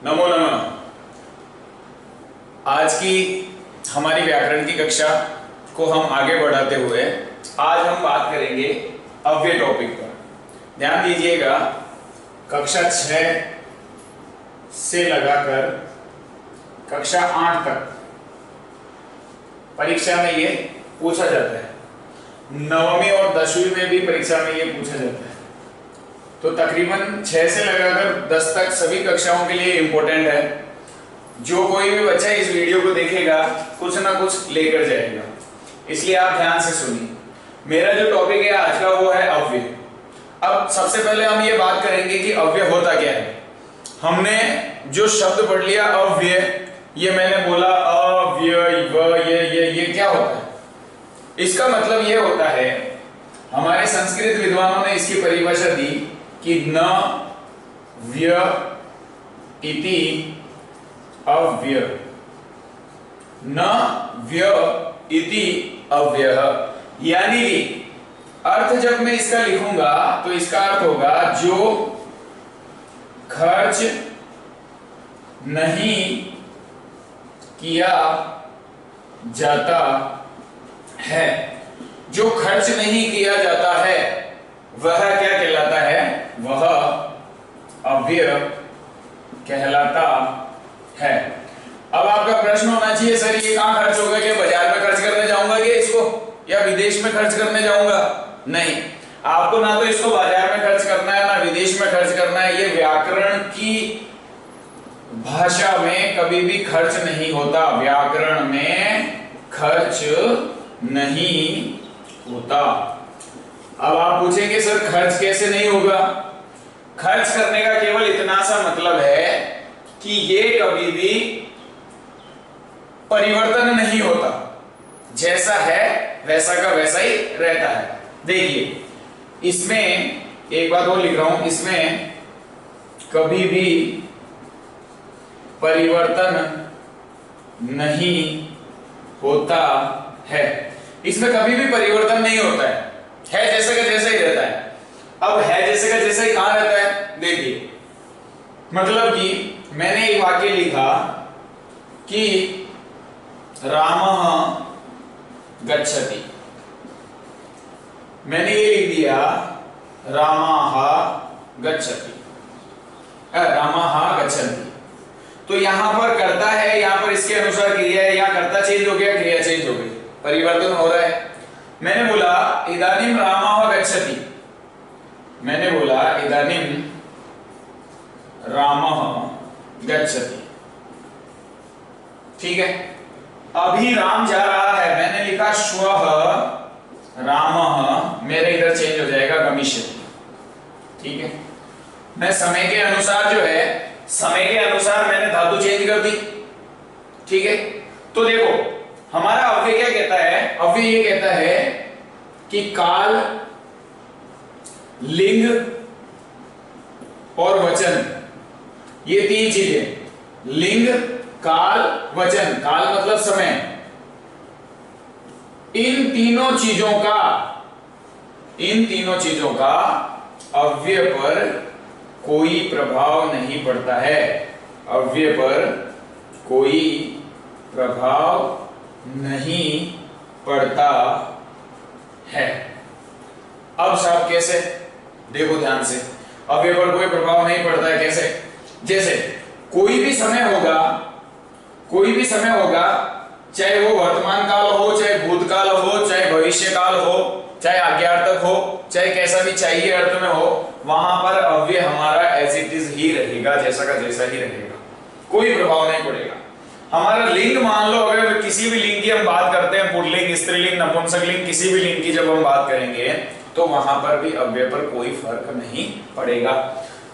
नमो नमः। आज की हमारी व्याकरण की कक्षा को हम आगे बढ़ाते हुए आज हम बात करेंगे अव्यय टॉपिक पर। ध्यान दीजिएगा, कक्षा 6 से लगाकर कक्षा 8 तक परीक्षा में ये पूछा जाता है। 9वीं और 10वीं में भी परीक्षा में ये पूछा जाता है। तो तकरीबन 6 से लगाकर 10 तक सभी कक्षाओं के लिए इंपॉर्टेंट है। जो कोई भी बच्चा इस वीडियो को देखेगा कुछ ना कुछ लेकर जाएगा, इसलिए आप ध्यान से सुनिए। मेरा जो टॉपिक है आज का वो है अव्यय। अब सबसे पहले हम ये बात करेंगे कि अव्यय होता क्या है। हमने जो शब्द पढ़ लिया अव्यय, ये मैंने बोला अव्यय, ये क्या होता है? इसका मतलब ये होता है, हमारे संस्कृत विद्वानों ने इसकी परिभाषा दी कि न व्य इति अव्यय, न व्य इति अव्यय। यानी कि अर्थ जब मैं इसका लिखूंगा तो इसका अर्थ होगा जो खर्च नहीं किया जाता है, जो खर्च नहीं किया जाता है वह क्या कहलाता है? वह अव्यय कहलाता है। अब आपका प्रश्न होना चाहिए, सर ये कहां खर्च होगा? क्या बाजार में खर्च करने जाऊंगा क्या इसको, या विदेश में खर्च करने जाऊंगा? नहीं, आपको ना तो इसको बाजार में खर्च करना है ना विदेश में खर्च करना है। ये व्याकरण की भाषा में कभी भी खर्च नहीं होता, व्याकरण में खर्च नहीं होता। अब आप पूछेंगे सर खर्च कैसे नहीं होगा? खर्च करने का केवल इतना सा मतलब है कि ये कभी भी परिवर्तन नहीं होता, जैसा है वैसा का वैसा ही रहता है। देखिए, इसमें एक बात और लिख रहा हूं, इसमें कभी भी परिवर्तन नहीं होता है। इसमें कभी भी परिवर्तन नहीं होता है जैसे का जैसा ही रहता है। अब है जैसे का जैसा ही कहां रहता है? देखिए, मतलब कि मैंने एक वाक्य लिखा कि रामः गच्छति, मैंने ये लिख दिया रामः गच्छति, रामः गच्छन्ति। तो यहां पर कर्ता है, यहां पर इसके अनुसार क्रिया है, यहां कर्ता चेंज हो गया, क्रिया चेंज हो गई, परिवर्तन हो रहा है। मैंने बोला इदानीम रामः गच्छति, मैंने बोला इदानीम रामः गच्छति, ठीक है। अभी राम जा रहा है, मैंने लिखा श्वः रामः, मेरे इधर चेंज हो जाएगा गमिष्यति, ठीक है। मैं समय के अनुसार जो है, समय के अनुसार मैंने धातु चेंज कर दी, ठीक है। तो देखो हमारा अव्यय क्या कहता है? अव्यय ये कहता है कि काल, लिंग और वचन, ये तीन चीजें, लिंग, काल, वचन, काल मतलब समय, इन तीनों चीजों का अव्यय पर कोई प्रभाव नहीं पड़ता है, अव्यय पर कोई प्रभाव नहीं पड़ता है। अब साहब कैसे? देखो ध्यान से, अव्यय पर कोई प्रभाव नहीं पड़ता है कैसे? जैसे कोई भी समय होगा, चाहे वो वर्तमान काल हो, चाहे भूतकाल हो, चाहे भविष्य काल हो, चाहे आज्ञार्थक हो, चाहे कैसा भी चाहिए अर्थ में हो, वहां पर अव्यय हमारा एज इट इज ही रहेगा, जैसा का जैसा ही रहेगा, कोई प्रभाव नहीं पड़ेगा। हमारा लिंग मान लो, अगर किसी भी लिंग की हम बात करते हैं, पुल्लिंग, स्त्रीलिंग, नपुंसकलिंग, किसी भी लिंग की जब हम बात करेंगे तो वहां पर भी अव्यय पर कोई फर्क नहीं पड़ेगा।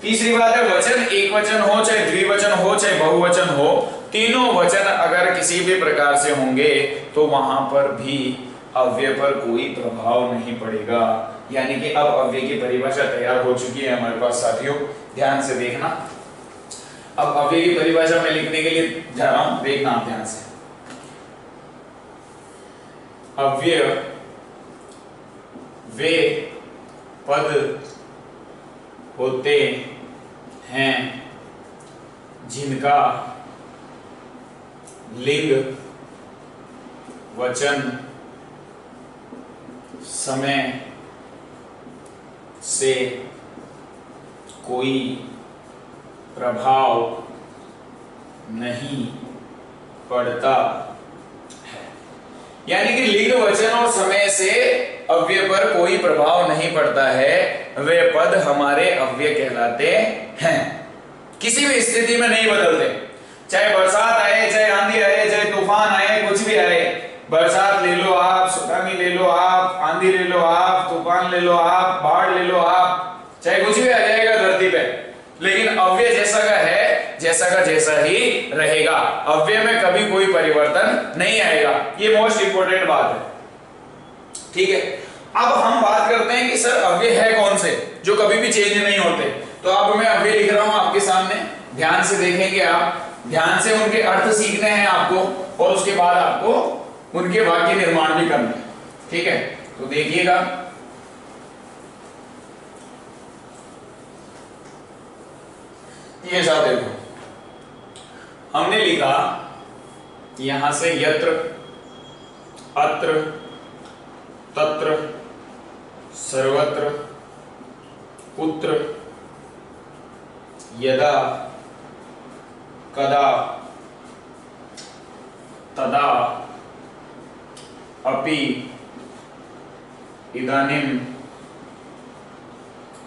तीसरी बात है वचन, एक वचन हो, चाहे द्विवचन हो, चाहे बहुवचन हो, तीनों वचन अगर किसी भी प्रकार से होंगे तो वहां पर भी अव्यय पर कोई प्रभाव नहीं पड़ेगा। यानी कि अब अव्यय की परिभाषा तैयार हो चुकी है हमारे पास साथियों, ध्यान से देखना। अब अव्यय की परिभाषा में लिखने के लिए जा रहा हूं, देखना आप ध्यान से। अव्यय वे पद होते हैं जिनका लिंग, वचन, समय से कोई प्रभाव नहीं पड़ता है। यानी कि लिंग, वचन और समय से अव्यय पर कोई प्रभाव नहीं पड़ता है, वे पद हमारे अव्यय कहलाते हैं। किसी भी स्थिति में नहीं बदलते, चाहे बरसात आए, चाहे आंधी आए, चाहे तूफान आए, कुछ भी आए। बरसात ले लो आप, सुनामी ले लो आप, आंधी ले लो आप, तूफान ले लो आप, बाढ़ ले लो आप, चाहे कुछ भी आ जाएगा धरती पे, लेकिन अव्यय जैसा का है, जैसा का जैसा ही रहेगा। अव्यय में कभी कोई परिवर्तन नहीं आएगा। ये मोस्ट इंपोर्टेंट बात है, ठीक है। अब हम बात करते हैं कि सर अव्यय है कौन से जो कभी भी चेंज नहीं होते। तो अब मैं अव्यय लिख रहा हूं आपके सामने, ध्यान से देखेंगे आप, ध्यान से उनके अर्थ सीखने हैं आपको, और उसके बाद आपको उनके वाक्य निर्माण भी करना है, ठीक है। तो देखिएगा, ये साथ देखो, हमने लिखा यहां से यत्र, अत्र, तत्र, सर्वत्र, कुत्र, यदा, कदा, तदा, अपि, इदानीं,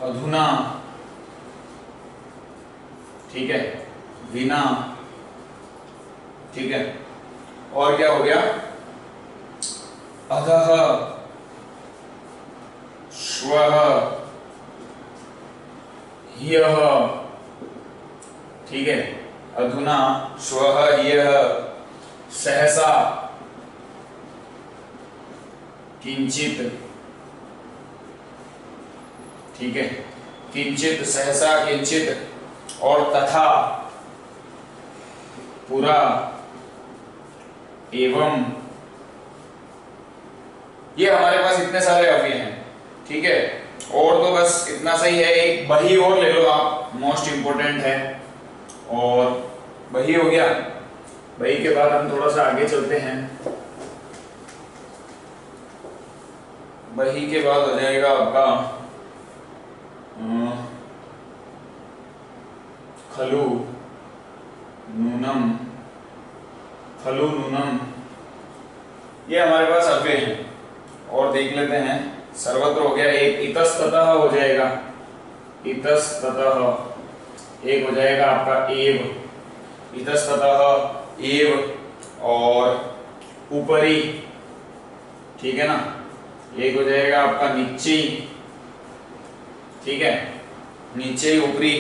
अधुना, ठीक है, विना, ठीक है। और क्या हो गया, अधः, श्वः, ह्यः, ठीक है, अधुना, श्वः, ह्यः, सहसा, किंचित, ठीक है, किंचित, सहसा, किंचित, और तथा, पुरा, एवं। ये हमारे पास इतने सारे अव्यय हैं, ठीक है। और तो बस इतना सही है, एक बही और ले लो आप, मोस्ट इंपोर्टेंट है। और बही हो गया, बही के बाद हम थोड़ा सा आगे चलते हैं। बही के बाद हो जाएगा आपका खलु, नूनम, खलु, नूनम, ये हमारे पास अव्यय हैं। और देख लेते हैं, सर्वत्र हो गया, एक इतस्ततः हो जाएगा, इतस्ततः, एक हो जाएगा आपका एव, इतस्ततः एव, और ऊपरी, ठीक है ना, एक हो जाएगा आपका नीचे, ठीक है, नीचे, ऊपरी।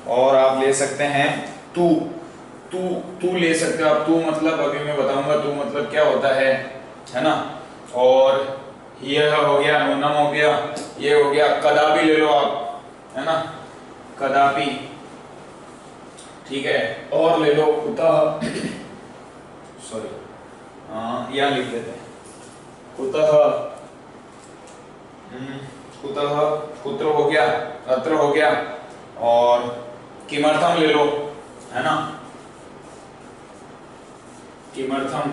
और आप ले सकते हैं तू, तू, तू ले सकते हो आप, तू मतलब अभी मैं बताऊंगा तू मतलब क्या होता है ना। और यह हो गया, नूनम हो गया, ये हो गया, कदापि ले लो आप, है ना, कदापि, ठीक है। और ले लो कुतः, सॉरी, यहां लिख लेते हैं, कुतः, कुतः, कुत्र हो गया, अत्र हो गया, और किमर्थम ले लो, है ना, किमर्थम,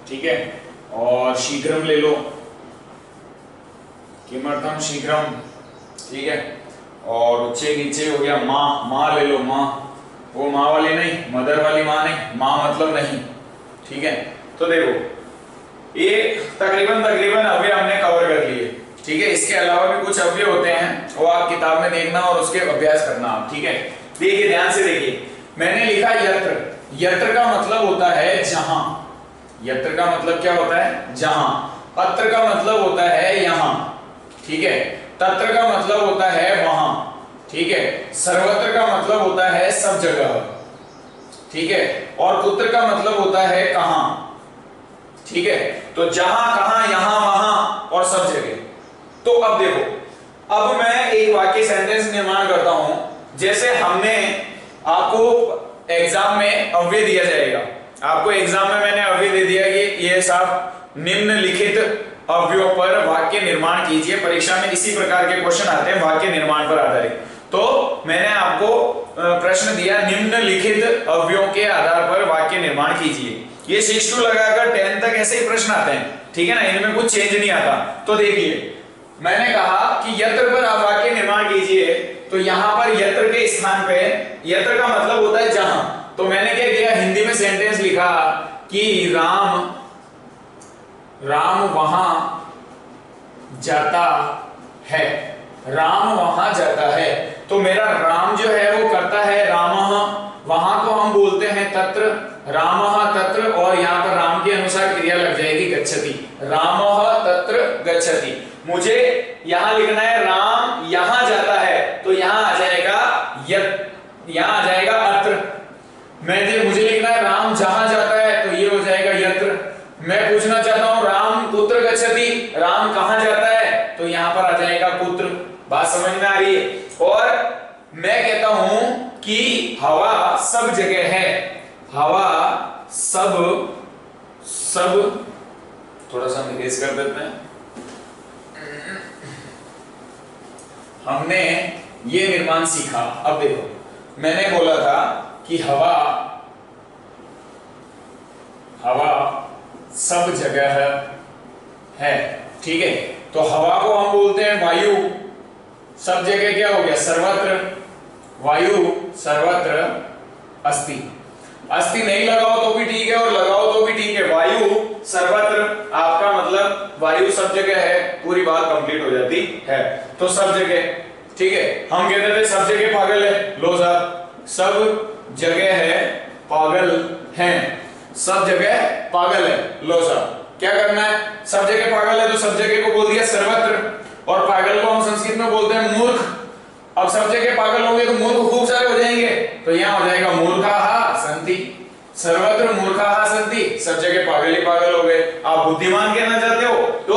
ठीक है। और शीघ्रम ले लो, किमर्थम शीघ्रम, ठीक है। और उच्चे नीचे हो गया, माँ, माँ ले लो, माँ, वो माँ वाली नहीं, मदर वाली माँ नहीं, माँ मतलब नहीं, ठीक है। तो देखो ये तकरीबन अव्यय हमने कवर कर लिए, ठीक है। इसके अलावा भी कुछ अव्यय होते हैं, वो आप किताब में देखना और उसके अभ्यास करना आप, ठीक है। देखिए, ध्यान से देखिए, मैंने लिखा यत्र, यत्र का मतलब होता है जहां, यत्र का मतलब क्या होता है, जहां। अत्र का मतलब होता है यहां, ठीक है। तत्र का मतलब होता है वहां, ठीक है। सर्वत्र का मतलब होता है सब जगह, ठीक है। और कुत्र का मतलब होता है कहां, ठीक है। तो जहां, कहां, यहां, वहां और सब जगह। तो अब देखो, अब मैं एक वाक्य सेंटेंस निर्माण करता हूं। जैसे हमने आपको एग्जाम में अव्यय दिया जाएगा, आपको एग्जाम में मैंने अव्यय दे दिया कि ये साहब निम्नलिखित अव्ययों पर वाक्य निर्माण कीजिए। परीक्षा में इसी प्रकार के क्वेश्चन आते हैं वाक्य निर्माण पर आधारित। तो मैंने आपको प्रश्न दिया, निम्नलिखित अवयवों के आधार पर वाक्य निर्माण कीजिए। ये 6 लगाकर 10 तक ऐसे ही प्रश्न आते हैं, ठीक है ना, इनमें कुछ चेंज नहीं आता। तो देखिए मैंने कहा कि यत्र पर आप वाक्य निर्माण कीजिए, तो यहां पर यत्र के स्थान पे, यत्र का मतलब होता है जहां, तो मैंने क्या किया, हिंदी में सेंटेंस लिखा कि राम वहां जाता है, राम वहां जाता है। तो मेरा राम जो है वो करता है रामः, वहां को हम बोलते हैं तत्र, रामः तत्र, और यहां पर राम के अनुसार क्रिया लग जाएगी गच्छति, रामः तत्र गच्छति। मुझे यहां लिखना है राम यहां जाता है, तो यहां आ जाएगा यहां आ जाएगा अत्र। मुझे लिखना है राम जहां जाता है, तो ये हो जाएगा यत्र। मैं पूछना चाहता हूं राम कुत्र गच्छति, राम कहां जाता है, तो यहां पर आ जाएगा कुत्र। बात समझ में आ रही है? और मैं कहता हूं कि हवा सब जगह है, हवा सब थोड़ा सा निवेश कर देते हैं। हमने ये निर्माण सीखा। अब देखो मैंने बोला था कि हवा सब जगह है, ठीक है। तो हवा को हम बोलते हैं वायु, सब जगह क्या हो गया, सर्वत्र, वायु सर्वत्र अस्ति। अस्ति नहीं लगाओ तो भी ठीक है और लगाओ तो भी ठीक है। वायु सर्वत्र, आपका मतलब वायु सब जगह है, पूरी बात कंप्लीट हो जाती है। तो सब जगह, ठीक है। हम कहते थे सब जगह पागल है, लो साहब सब जगह है पागल है, सब जगह पागल है, लो साहब क्या करना है, सब जगह पागल है तो सब जगह को बोल दिया सर्वत्र, और पागल को हम संस्कृत में बोलते हैं मूर्ख। अब सब जगह पागल होंगे तो मूर्ख खूब सारे हो जाएंगे, तो यहां हो जाएगा मूर्खाः सन्ति, सर्वत्र मूर्खाः सन्ति, सब जगह पागल ही पागल हो गए। आप बुद्धिमान कहना चाहते हो तो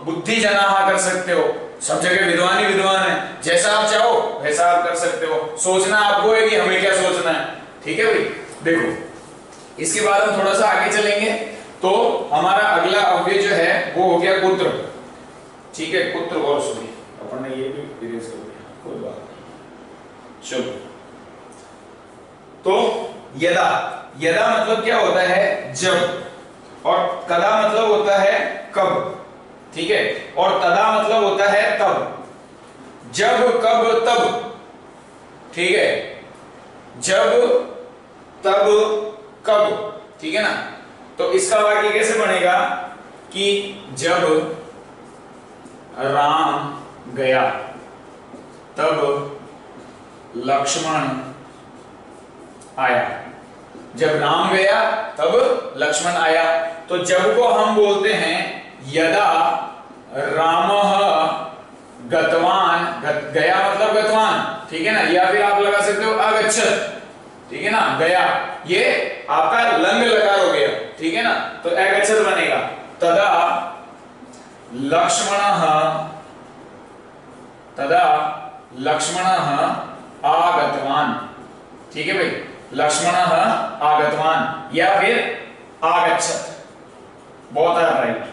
बुद्धि जनाः कर सकते हो, सब जगह विद्वान ही विद्वान है, जैसा आप चाहो वैसा आप कर सकते हो। सोचना आपको है कि हमें क्या सोचना है, ठीक है भाई। देखो इसके बाद हम थोड़ा सा आगे चलेंगे, तो हमारा अगला अव्यय जो है वो हो गया पुत्र, ठीक है। पुत्र और सुनिए, अपन ने ये भी इरेज कर दिया, कोई बात नहीं, चलो। तो यदा, यदा मतलब क्या होता है, जब, और कदा मतलब होता है कब, ठीक है। और तदा मतलब होता है तब, जब कब तब, ठीक है, जब तब कब, ठीक है ना। तो इसका वाक्य कैसे बनेगा कि जब राम गया तब लक्ष्मण आया, जब राम गया तब लक्ष्मण आया। तो जब को हम बोलते हैं यदा रामः गतवान, गया मतलब गतवान, ठीक है ना, या फिर आप लगा सकते हो अगच्छत, ठीक है ना, गया ये आपका लंग लकार हो गया, ठीक है ना, तो अगच्छत बनेगा। तदा लक्ष्मणः आगतवान, ठीक है भाई, लक्ष्मणः आगतवान या फिर आगच्छत, बहुत राइट,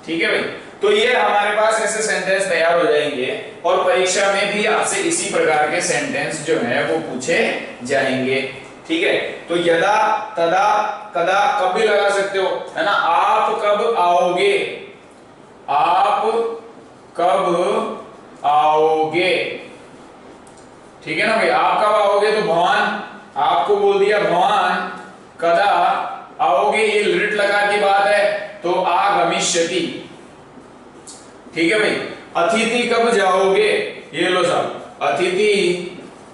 ठीक है भाई। तो ये हमारे पास ऐसे सेंटेंस तैयार हो जाएंगे, और परीक्षा में भी आपसे इसी प्रकार के सेंटेंस जो है वो पूछे जाएंगे, ठीक है। तो यदा, तदा, कदा, कब भी लगा सकते हो, है ना। आप कब आओगे, आप कब आओगे, ठीक है ना भाई। आप कब आओगे तो भवान, आपको बोल दिया भवान कदा आओगे, ये लिट लगा की बात है, तो आगमिष्यति, ठीक है भाई। अतिथि कब जाओगे, ये लो साहब, अतिथि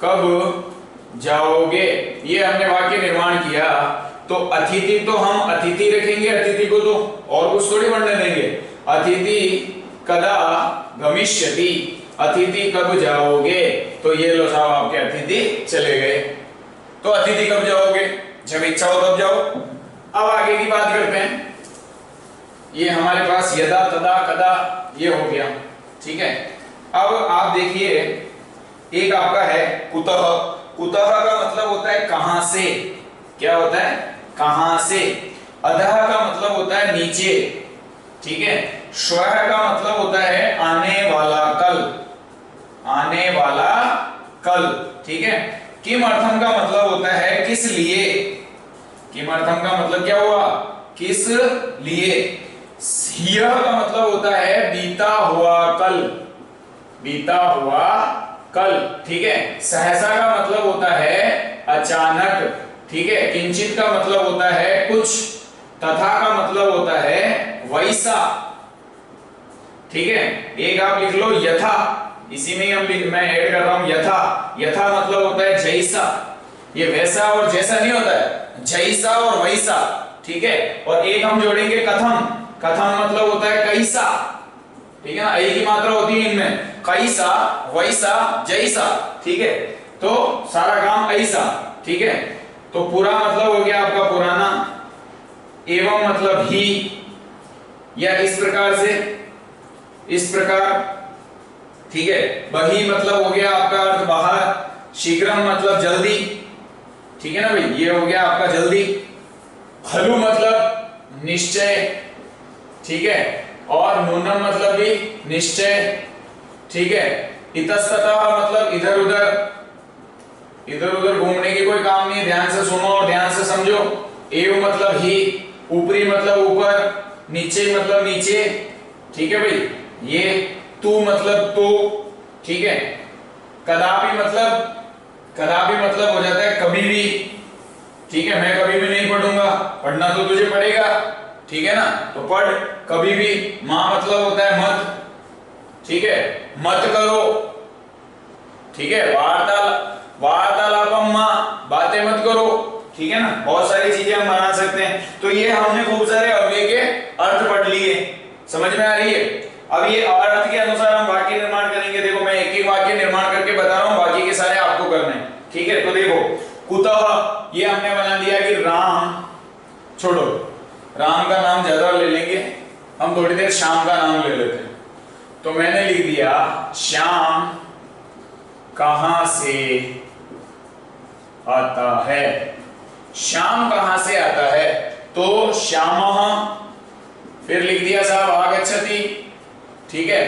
कब जाओगे, ये हमने वाक्य निर्माण किया। तो अतिथि तो हम अतिथि रखेंगे, अतिथि को तो और कुछ थोड़ी बनने देंगे। अतिथि कदा गमिष्यति, अतिथि कब जाओगे, तो ये लो साहब आपके अतिथि चले गए। तो अतिथि कब जाओगे, जब इच्छा हो तब जाओ। अब आगे की बात करते हैं, ये हमारे पास यदा, तदा, कदा ये हो गया, ठीक है। अब आप देखिए एक आपका है कुतः, कुतः का मतलब होता है कहां से, क्या होता है, कहां से। अधः का मतलब होता है नीचे, ठीक है। श्वः का मतलब होता है आने वाला कल, आने वाला कल, ठीक है। किमर्थम का मतलब होता है किस लिए, किमर्थम का मतलब क्या हुआ, किस लिए। ह्यः का मतलब होता है बीता हुआ कल, बीता हुआ कल, ठीक है। सहसा का मतलब होता है अचानक, ठीक है। किंचित का मतलब होता है कुछ, तथा का मतलब होता है वैसा, ठीक है। एक आप लिख लो यथा, इसी में ही मैं ऐड कर रहा हूं यथा, यथा मतलब होता है जैसा, ये वैसा और जैसा नहीं होता है, जैसा और वैसा, ठीक है। और एक हम जोड़ेंगे कथम, कथम मतलब होता है कैसा, ठीक है ना, एक ही मात्रा होती है इनमें, कैसा वैसा जैसा, ठीक है। तो सारा काम ऐसा, ठीक है। तो पूरा मतलब हो गया आपका पुराना, एवं मतलब ही, या इस प्रकार से, इस प्रकार, ठीक है। बही मतलब हो गया आपका अर्थ बाहर, शीघ्रम मतलब जल्दी, ठीक है ना भाई, ये हो गया आपका जल्दी। खलु मतलब निश्चय, ठीक है। और नूनम मतलब भी निश्चय, ठीक है। इतस्ततः मतलब इधर उधर, इधर उधर घूमने की कोई काम नहीं, ध्यान से सुनो और ध्यान से समझो। एव मतलब ही, ऊपरी मतलब ऊपर, नीचे मतलब नीचे, ठीक है भाई। ये तू मतलब तो, ठीक है। कदापि मतलब, कदापि मतलब हो जाता है कभी भी, ठीक है। मैं कभी भी नहीं पढ़ूंगा, पढ़ना तो तुझे पड़ेगा, ठीक है ना, तो पढ़ कभी भी। मां मतलब होता है मत, ठीक है, मत करो, ठीक है। वार्तालापम मां, बातें मत करो, ठीक है ना। बहुत सारी चीजें हम बना सकते हैं। तो ये हमने खूब सारे अव्यय के अर्थ पढ़ लिए, समझ में आ रही है। अब ये अर्थ के अनुसार हम वाक्य निर्माण करेंगे। देखो मैं एक एक वाक्य निर्माण करके बता रहा हूं, बाकी के सारे आपको करने हैं, ठीक है। तो देखो कुतः, ये हमने बना दिया कि राम, छोड़ो राम का नाम ज्यादा ले लेंगे हम, थोड़ी देर श्याम का नाम ले लेते हैं। तो मैंने लिख दिया श्याम कहां से आता है, श्याम कहां से आता है, तो श्यामः, फिर लिख दिया साहब आगच्छति, ठीक है,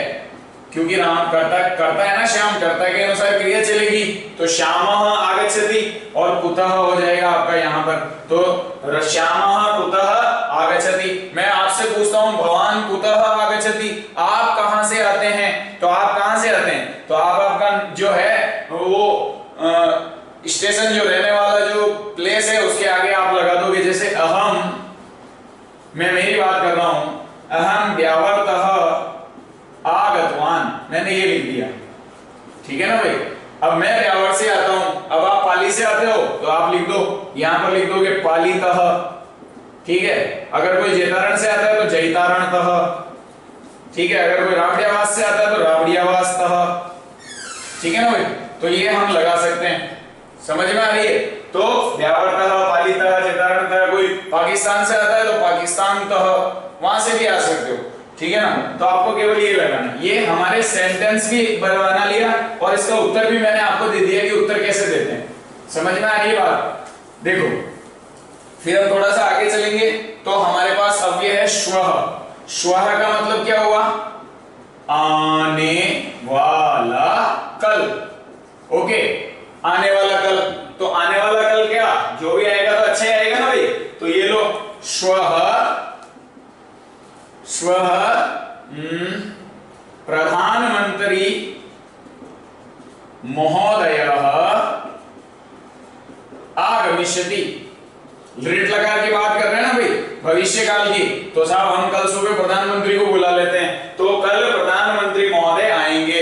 क्योंकि राम करता करता है ना, श्याम करता के अनुसार क्रिया चलेगी, तो श्यामः आगच्छति, और कुतः हो जाएगा आपका यहाँ पर, तो श्यामः कुतः आगच्छति। मैं आपसे पूछता हूं भवान कुतः आगच्छति, आप कहां से आते हैं, तो आप कहां से आते हैं, तो आप आपका जो है वो स्टेशन, जो रहने वाला जो प्लेस है उसके आगे आप लगा दोगे। जैसे अहम, मैं मेरी बात कर रहा हूं, अहम व्यावर्तः आगतवान, मैंने ये लिख दिया, ठीक है ना भाई। अब मैं व्यावर से आता हूं, अब आप पाली से आते हो तो आप लिख दो, यहां पर लिख दोगे पालीतः, ठीक है। अगर कोई जैतारण से आता है तो जैतारणतः, ठीक है। अगर कोई रावड़ियावास से आता है तो रावड़ियावासतः, ठीक है ना भाई। तो ये हम लगा सकते हैं, समझ में आ रही है। तो व्यावर्तः, पालीतः, जैतारणतः, कोई पाकिस्तान से आता है तो पाकिस्तानतः, वहां से भी आ सकते हो, ठीक है ना। तो आपको केवल ये लगाना, ये हमारे सेंटेंस भी बना लिया और इसका उत्तर भी मैंने आपको दे दिया कि उत्तर कैसे देते हैं, समझ में आ रही है बात। देखो फिर हम थोड़ा सा आगे चलेंगे, तो हमारे पास अव्यय है श्वः। श्वः का मतलब क्या हुआ, आने वाला कल, ओके, आने वाला कल। तो आने वाला कल क्या, जो भी आएगा तो अच्छा ही आएगा ना भाई। तो ये लो श्वः, श्वः प्रधानमंत्री महोदयः आगमिष्यति, ऋट लकार की बात कर रहे हैं ना भाई, भविष्य काल की। तो साहब हम कल सुबह प्रधानमंत्री को बुला लेते हैं, तो कल प्रधानमंत्री महोदय आएंगे,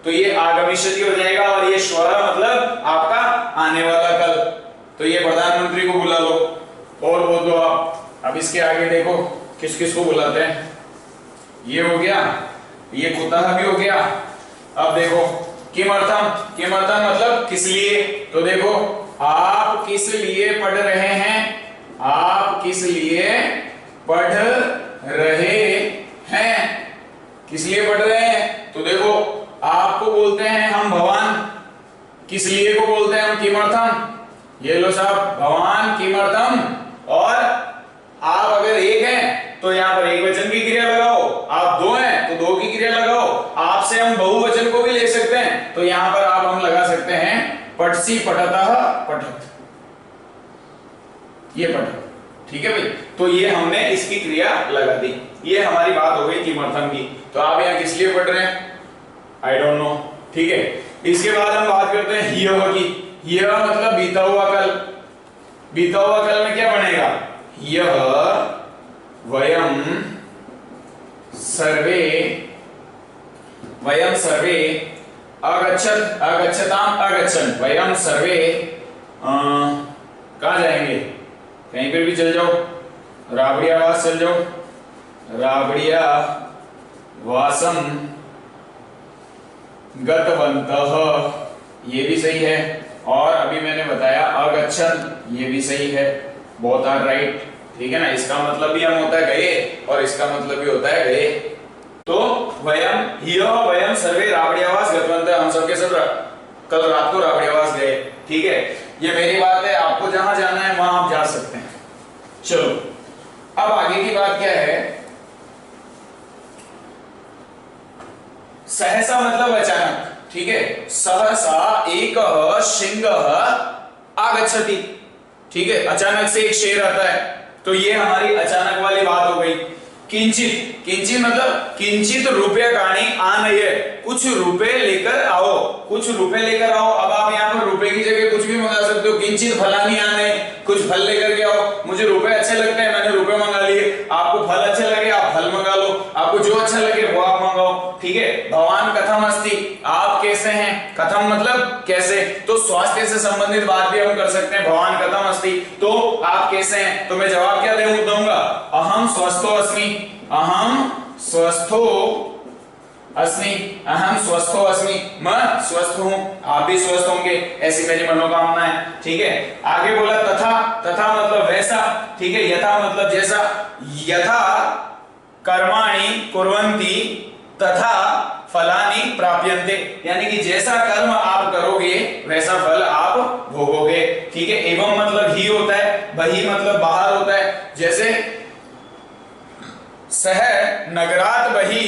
तो ये आगमिष्यति हो जाएगा। और ये श्वः मतलब आपका आने वाला कल, तो ये प्रधानमंत्री को बुला लो और बोल दो आप। अब इसके आगे देखो किस किस को बुलाते हैं, ये हो गया, ये कुतः भी हो गया। अब देखो किमर्थम, किमर्थम मतलब किस लिए। तो देखो आप किस लिए पढ़ रहे हैं, आप किस लिए पढ़ रहे हैं, किस लिए पढ़ रहे हैं। तो देखो आपको बोलते हैं हम भवान, किस लिए को बोलते हैं हम किमर्थम। ये लो साहब भवान किमर्थम, और आप अगर एक हैं तो यहां पर एक वचन की क्रिया लगाओ, आप दो हैं तो दो की क्रिया लगाओ, आपसे हम बहुवचन को भी ले सकते हैं, तो यहां पर आप हम लगा सकते हैं पठसी पठतः पठत, ये पठत, ठीक है भाई। तो ये हमने इसकी क्रिया लगा दी, ये हमारी बात हो गई किमर्थम की। तो आप यहाँ किस लिए पढ़ रहे हैं, आई डोंट नो, ठीक है। इसके बाद हम बात करते हैं ह्यः की। ह्यः मतलब बीता हुआ कल। बीता हुआ कल में क्या बनेगा, ह्यः वयम सर्वे अगच्छत अगच्छताम अगच्छन्, वयम सर्वे कहाँ जाएंगे, कहीं पर भी चल जाओ, राबड़िया वास चल जाओ, राबड़िया वासम गतवन्तः, ये भी सही है। और अभी मैंने बताया अगच्छन्, ये भी सही है, बोथ आर राइट, ठीक है ना। इसका मतलब भी हम होता है गए और इसका मतलब भी होता है गए। तो वयम सर्वे राबड़ियावास गतवन्तः, हम सबके सब कल रात को राबड़ियावास गए, ठीक है। ये मेरी बात है, आपको जहां जाना है वहां आप जा सकते हैं। चलो अब आगे की बात क्या है, सहसा मतलब अचानक, ठीक है। सहसा एकः सिंहः आगच्छति, ठीक है, अचानक से एक शेर आता है, तो ये हमारी अचानक वाली बात हो गई। किंचित, किंचित मतलब किंचित रुपये काणी आनय, कुछ रुपए लेकर आओ, कुछ रुपए लेकर आओ। अब आप यहाँ पर रुपए की जगह कुछ भी मंगा सकते हो, किंचित फलानी आनय, कुछ फल लेकर के आओ। मुझे रुपए अच्छे लगते हैं, मैंने रुपए मंगा लिए, आपको फल अच्छे लगे आप फल मंगा लो, आपको जो अच्छा लगे वो आप मंगाओ, ठीक है। भगवान कथम अस्ति, आप कैसे हैं, कथम मतलब कैसे, तो स्वास्थ्य से संबंधित बात भी हम कर सकते हैं। भगवान कथम अस्ति, तो आप कैसे हैं, तो मैं जवाब क्या दूंगा, अहम स्वस्थो अस्मि, अहम स्वस्थो अस्मि, अहम स्वस्थो अस्मि, मैं स्वस्थ हूं, आप भी स्वस्थ होंगे, ऐसी मेरी मनोकामना है, ठीक है। आगे बोला तथा, तथा मतलब वैसा, ठीक है। यथा मतलब जैसा, यथा कर्माणि कुर्वन्ति तथा फलानि प्राप्यन्ते, यानी कि जैसा कर्म आप करोगे वैसा फल आप भोगोगे, ठीक है। एवं मतलब ही होता है, बहि मतलब बाहर होता है। जैसे सह नगरात बहि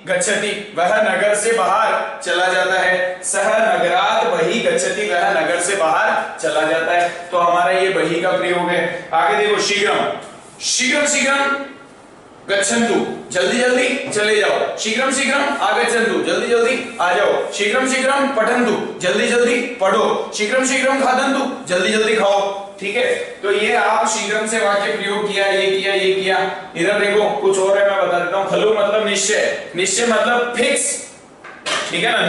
गच्छति, वह नगर से बाहर चला जाता है। सह नगरात बहि गच्छति, वह नगर से बाहर चला जाता है, तो हमारा ये बहि का प्रयोग है। आगे देखो शीघ्रम, शीघ्रम शीघ्रम गच्छन्तु, जल्दी जल्दी चले जाओ, शीघ्रम शीघ्रम आगच्छन्तु, जल्दी जल्दी आ जाओ, शीघ्रम शीघ्रम पठन्तु, जल्दी जल्दी पढ़ो, शीघ्रम शीघ्रम खादन्तु, जल्दी जल्दी खाओ, ठीक है। तो ये आप शीघ्रम से वाक्य प्रयोग किया, ये किया, ये किया। इधर देखो कुछ और है, मैं बता देता हूं। खलु मतलब निश्चय, निश्चय मतलब फिक्स, ठीक है ना।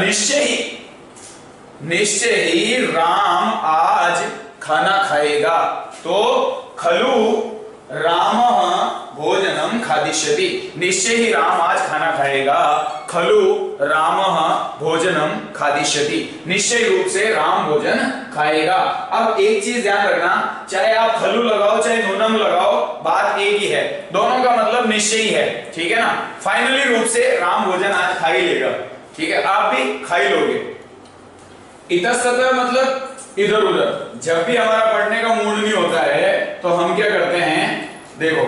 निश्चय ही राम आज खाना खाएगा, तो खलु रामः भोजनम खादिष्यति, निश्चय ही राम आज खाना खाएगा, खलु रामः भोजनम खादिष्यति, निश्चय रूप से राम भोजन खाएगा। अब एक चीज ध्यान रखना, चाहे आप खलु लगाओ चाहे नूनम लगाओ, बात एक ही है, दोनों का मतलब निश्चय ही है, ठीक है ना। फाइनली रूप से राम भोजन आज खा ही लेगा, ठीक है, आप भी खा ही लोगे। इतस्ततः मतलब इधर उधर, जब भी हमारा पढ़ने का मूड नहीं होता है तो हम क्या करते हैं, देखो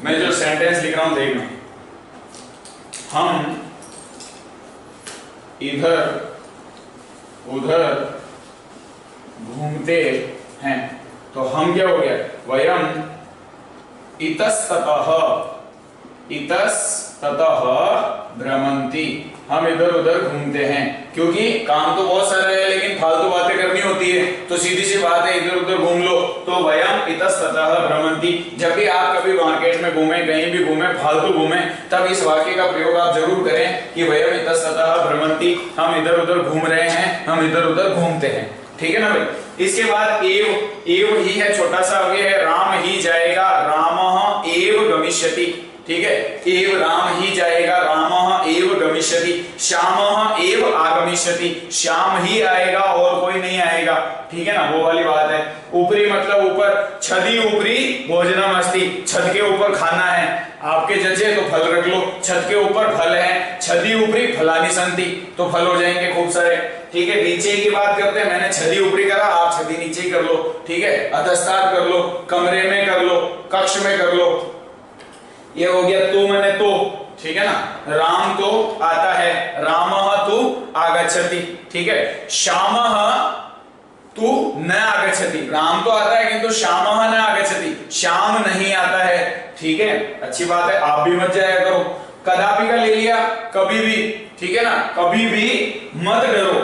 मैं जो सेंटेंस लिख रहा हूं देखना, हम इधर उधर घूमते हैं, तो हम क्या हो गया, वयम इतस्ततः भ्रमन्ति, हम इधर उधर घूमते हैं, क्योंकि काम तो बहुत सारे हैं लेकिन फालतू बातें करनी होती है, तो सीधी सी बात है इधर उधर घूम लो, तो वयम इतस्ततः भ्रमन्ति। जब भी आप कभी मार्केट में घूमे, कहीं भी घूमे, फालतू घूमे, तब इस वाक्य का प्रयोग आप जरूर करें कि वयम इतस्ततः भ्रमन्ति, हम इधर उधर घूम रहे हैं, हम इधर उधर घूमते हैं, ठीक है ना भाई। इसके बाद एव ही है, छोटा सा अव्यय है, राम ही जाएगा, रामः एव गमिष्यति, ठीक है, एव राम ही जाएगा, रामः एव गमिष्यति, श्यामः एव आगमिष्यति, श्याम ही आएगा और कोई नहीं आएगा, ठीक है ना, वो वाली बात है। ऊपरी मतलब ऊपर, छदि ऊपरी भोजनम अस्ति, छत के ऊपर खाना है, आपके जजे तो फल रख लो, छत के ऊपर फल है, छदि ऊपरी फलानि सन्ति, तो फल हो जाएंगे खूब सारे, ठीक है। नीचे की बात करते हैं, मैंने छदि ऊपरी करा, आप छदि नीचे कर लो, ठीक है, अधस्तात् कर लो, कमरे में कर लो, कक्ष में कर लो, ये हो गया तो मैंने तो, ठीक है ना। राम तो आता है, रामः तु आगच्छति, ठीक है। श्यामः तू न आगच्छति, राम तो आता है किंतु श्यामः न आगच्छति, श्याम नहीं आता है। ठीक है, अच्छी बात है, आप भी मत जाया करो। कदापि का ले लिया, कभी भी, ठीक है ना, कभी भी मत डरो।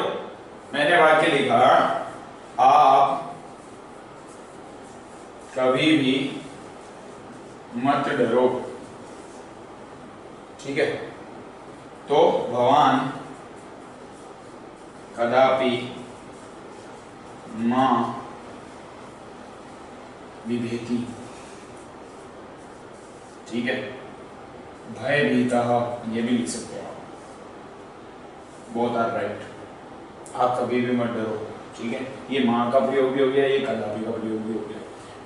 मैंने वाक्य लिखा, आप कभी भी मत डरो। ठीक है, तो भवान कदापि मा बिभेति। ठीक है, भयभीतः ये भी लिख सकते हो आप, बोथ आर राइट। आप कभी भी मत डरो। ठीक है, ये मां का प्रयोग भी हो गया, ये कदापि का प्रयोग भी हो गया।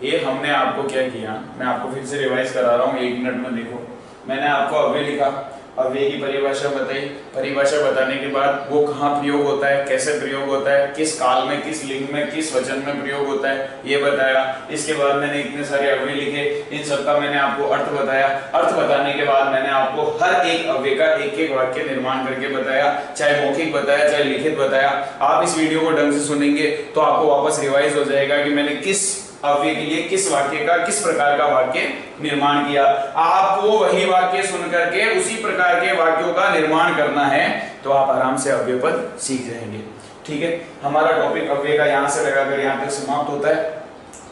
ये हमने आपको क्या किया, मैं आपको फिर से रिवाइज करा रहा हूं, 1 मिनट में देखो। मैंने आपको अव्यय लिखा, अव्यय की परिभाषा बताई, परिभाषा बताने के बाद वो कहाँ प्रयोग होता है, कैसे प्रयोग होता है, किस काल में, किस लिंग में, किस वचन में प्रयोग होता है, ये बताया। इसके बाद मैंने इतने सारे अव्यय लिखे, इन सबका मैंने आपको अर्थ बताया। अर्थ बताने के बाद मैंने आपको हर एक अव्यय का एक एक वाक्य निर्माण करके बताया, चाहे मौखिक बताया चाहे लिखित बताया। आप इस वीडियो को ढंग से सुनेंगे तो आपको वापस रिवाइज हो जाएगा कि मैंने किस अव्यय के लिए किस वाक्य का, किस प्रकार का वाक्य निर्माण किया। आपको वही वाक्य सुन करके उसी प्रकार के वाक्यों का निर्माण करना है, तो आप आराम से अव्यय पद सीख जाएंगे। ठीक है, हमारा टॉपिक अव्यय का यहां से लगाकर यहां तक समाप्त होता है।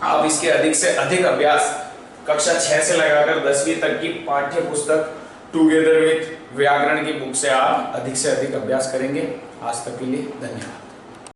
आप इसके अधिक से अधिक अभ्यास कक्षा 6 से लगाकर 10वीं तक की पाठ्य पुस्तक टुगेदर विथ व्याकरण की बुक से आप अधिक से अधिक अभ्यास करेंगे। आज तक के लिए धन्यवाद।